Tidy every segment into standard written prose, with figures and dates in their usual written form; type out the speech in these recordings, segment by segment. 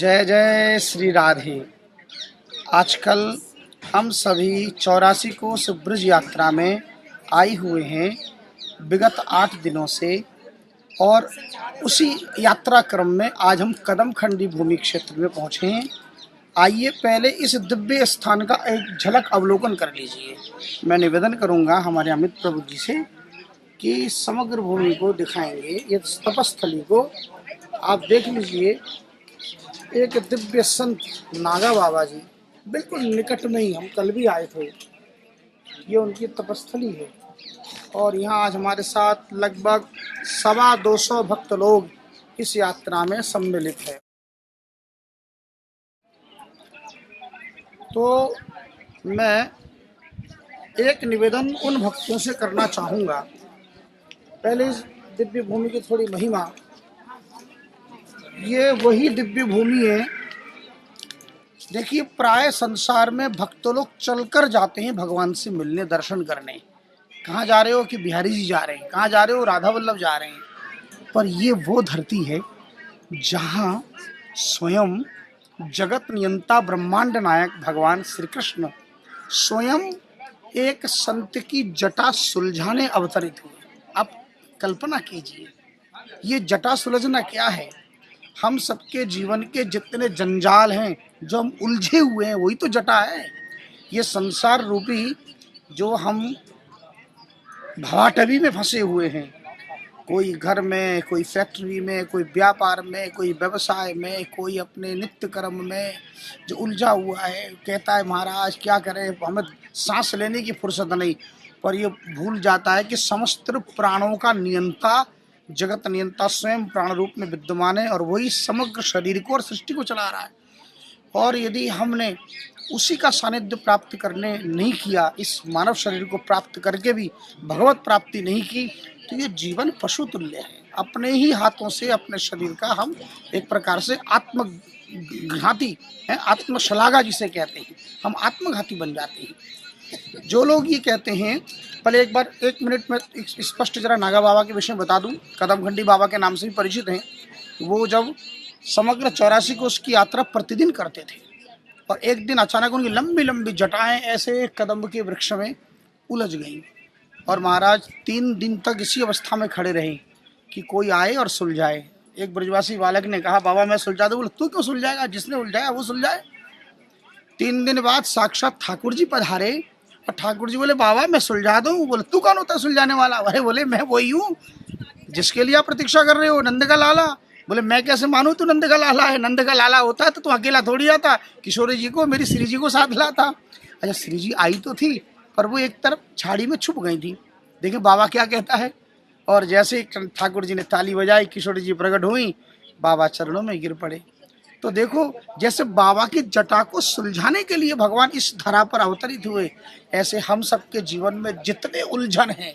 जय जय श्री राधे। आजकल हम सभी 84 कोस ब्रज यात्रा में आए हुए हैं विगत 8 दिनों से, और उसी यात्रा क्रम में आज हम कदमखंडी भूमि क्षेत्र में पहुँचे हैं। आइए पहले इस दिव्य स्थान का एक झलक अवलोकन कर लीजिए। मैं निवेदन करूंगा हमारे अमित प्रभु जी से कि समग्र भूमि को दिखाएंगे। ये तपस्थली को आप देख लीजिए। एक दिव्य संत नागा बाबा जी बिल्कुल निकट में ही, हम कल भी आए थे। ये उनकी तपस्थली है और यहाँ आज हमारे साथ लगभग 250 भक्त लोग इस यात्रा में सम्मिलित है। तो मैं एक निवेदन उन भक्तों से करना चाहूँगा। पहले इस दिव्य भूमि की थोड़ी महिमा। ये वही दिव्य भूमि है। देखिए, प्राय संसार में भक्त लोग चलकर जाते हैं भगवान से मिलने, दर्शन करने। कहाँ जा रहे हो कि बिहारी जी जा रहे हैं, कहाँ जा रहे हो राधा वल्लभ जा रहे हैं। पर ये वो धरती है जहाँ स्वयं जगत नियंता ब्रह्मांड नायक भगवान श्री कृष्ण स्वयं एक संत की जटा सुलझाने अवतरित हुए। आप कल्पना कीजिए, ये जटा सुलझना क्या है। हम सबके जीवन के जितने जंजाल हैं, जो हम उलझे हुए हैं, वही तो जटा है। ये संसार रूपी जो हम भवाटवी में फंसे हुए हैं, कोई घर में, कोई फैक्ट्री में, कोई व्यापार में, कोई व्यवसाय में, कोई अपने नित्य कर्म में जो उलझा हुआ है, कहता है महाराज क्या करें, हमें सांस लेने की फुर्सत नहीं। पर ये भूल जाता है कि समस्त प्राणों का नियंता, जगत नियंता स्वयं प्राण रूप में विद्यमान है और वही समग्र शरीर को और सृष्टि को चला रहा है। और यदि हमने उसी का सानिध्य प्राप्त करने नहीं किया, इस मानव शरीर को प्राप्त करके भी भगवत प्राप्ति नहीं की, तो ये जीवन पशु तुल्य है। अपने ही हाथों से अपने शरीर का हम एक प्रकार से आत्मघाती है, आत्मशलाघा जिसे कहते हैं, हम आत्मघाती बन जाते हैं। जो लोग ये कहते हैं, पहले एक बार 1 मिनट में स्पष्ट जरा नागा बाबा के विषय में बता दूं। कदमखंडी बाबा के नाम से भी परिचित हैं। वो जब समग्र 84 को उसकी यात्रा प्रतिदिन करते थे और एक दिन अचानक उनकी लंबी लंबी जटाएं ऐसे कदम्ब के वृक्ष में उलझ गईं और महाराज 3 दिन तक इसी अवस्था में खड़े रहे कि कोई आए और सुलझाए। एक ब्रजवासी बालक ने कहा, बाबा मैं सुलझा दूं। बोले, तू क्यों सुलझाएगा, जिसने उलझाया वो सुलझाए। 3 दिन बाद साक्षात ठाकुर जी पधारे और ठाकुर जी बोले, बाबा मैं सुलझा दूं। बोले, तू कौन होता है सुलझाने वाला। अरे बोले, मैं वही हूँ जिसके लिए आप प्रतीक्षा कर रहे हो, नंद का लाला। बोले, मैं कैसे मानूं तू नंद का लाला है। नंद का लाला होता तो तू अकेला थोड़ी आता, किशोरी जी को, मेरी श्री जी को साथ लाता। अच्छा, श्री जी आई तो थी पर वो एक तरफ झाड़ी में छुप गई थी। देखिए बाबा क्या कहता है। और जैसे ठाकुर जी ने ताली बजाई, किशोरी जी प्रकट हुई, बाबा चरणों में गिर पड़े। तो देखो, जैसे बाबा की जटा को सुलझाने के लिए भगवान इस धरा पर अवतरित हुए, ऐसे हम सबके जीवन में जितने उलझन हैं,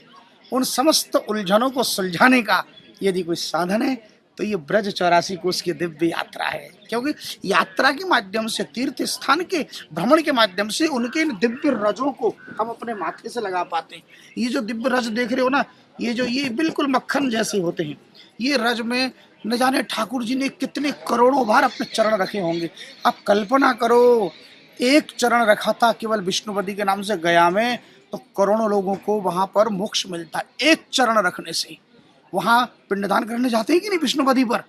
उन समस्त उलझनों को सुलझाने का यदि कोई साधन है तो ये ब्रज 84 कोस की दिव्य यात्रा है। क्योंकि यात्रा के माध्यम से, तीर्थ स्थान के भ्रमण के माध्यम से उनके दिव्य रजों को हम अपने माथे से लगा पाते हैं। ये जो दिव्य रज देख रहे हो ना, ये बिल्कुल मक्खन जैसे होते हैं। ये रज में न जाने ठाकुर जी ने कितने करोड़ों बार अपने चरण रखे होंगे। आप कल्पना करो, एक चरण रखा था केवल विष्णुपति के नाम से गया में, तो करोड़ों लोगों को वहां पर मोक्ष मिलता है एक चरण रखने से। वहां पिंडदान करने जाते हैं कि नहीं विष्णुपति पर,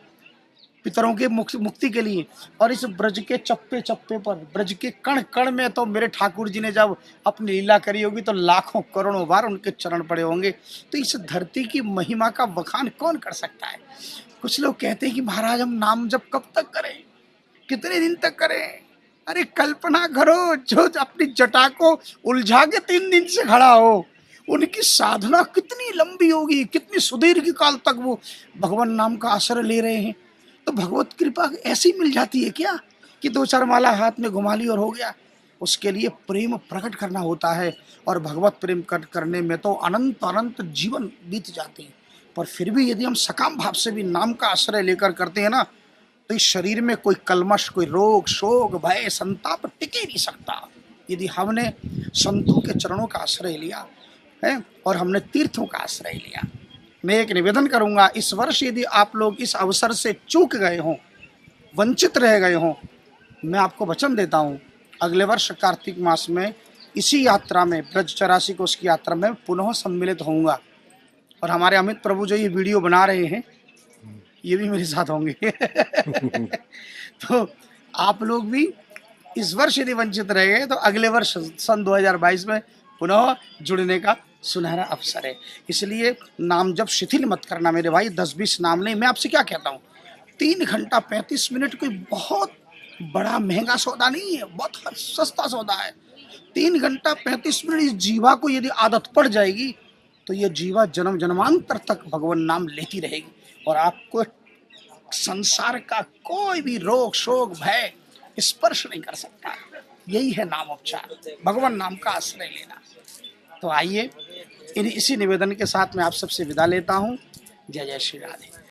पितरों के मुक्ति के लिए। और इस ब्रज के चप्पे चप्पे पर, ब्रज के कण कण में तो मेरे ठाकुर जी ने जब अपनी लीला करी होगी तो लाखों करोड़ों बार उनके चरण पड़े होंगे। तो इस धरती की महिमा का बखान कौन कर सकता है। कुछ लोग कहते हैं कि महाराज हम नाम जब कब तक करें, कितने दिन तक करें। अरे कल्पना करो, जो अपनी जटा को उलझा के 3 दिन से खड़ा हो, उनकी साधना कितनी लंबी होगी, कितनी सुदीर्घ काल तक वो भगवान नाम का आश्रय ले रहे हैं। तो भगवत कृपा ऐसी मिल जाती है क्या कि 2-4 माला हाथ में घुमा ली और हो गया। उसके लिए प्रेम प्रकट करना होता है और भगवत प्रेम करने में तो अनंत अनंत जीवन बीत जाते हैं। पर फिर भी यदि हम सकाम भाव से भी नाम का आश्रय लेकर करते हैं ना, तो इस शरीर में कोई कलमश, कोई रोग, शोक, भय, संताप टिक ही नहीं सकता। यदि हमने संतों के चरणों का आश्रय लिया है और हमने तीर्थों का आश्रय लिया। मैं एक निवेदन करूंगा, इस वर्ष यदि आप लोग इस अवसर से चूक गए हों वंचित रह गए हों, मैं आपको वचन देता हूँ अगले वर्ष कार्तिक मास में इसी यात्रा में, ब्रज 84 कोष की यात्रा में पुनः सम्मिलित होऊंगा। और हमारे अमित प्रभु जो ये वीडियो बना रहे हैं, ये भी मेरे साथ होंगे। तो आप लोग भी इस वर्ष यदि वंचित रह गए तो अगले वर्ष सन 2022 में पुनः जुड़ने का सुनहरा अवसर है। इसलिए नाम जब शिथिल मत करना मेरे भाई, 10-20 नाम नहीं। मैं आपसे क्या कहता हूँ, 3 घंटा 35 मिनट कोई बहुत बड़ा महंगा सौदा नहीं है, बहुत सस्ता सौदा है। 3 घंटा 35 मिनट इस जीवा को यदि आदत पड़ जाएगी तो ये जीवा जन्म जन्मांतर तक भगवान नाम लेती रहेगी और आपको संसार का कोई भी रोग शोक भय स्पर्श नहीं कर सकता। यही है नाम उपचार, भगवान नाम का आश्रय लेना। तो आइए इसी निवेदन के साथ मैं आप सबसे विदा लेता हूँ। जय जय श्री राधे।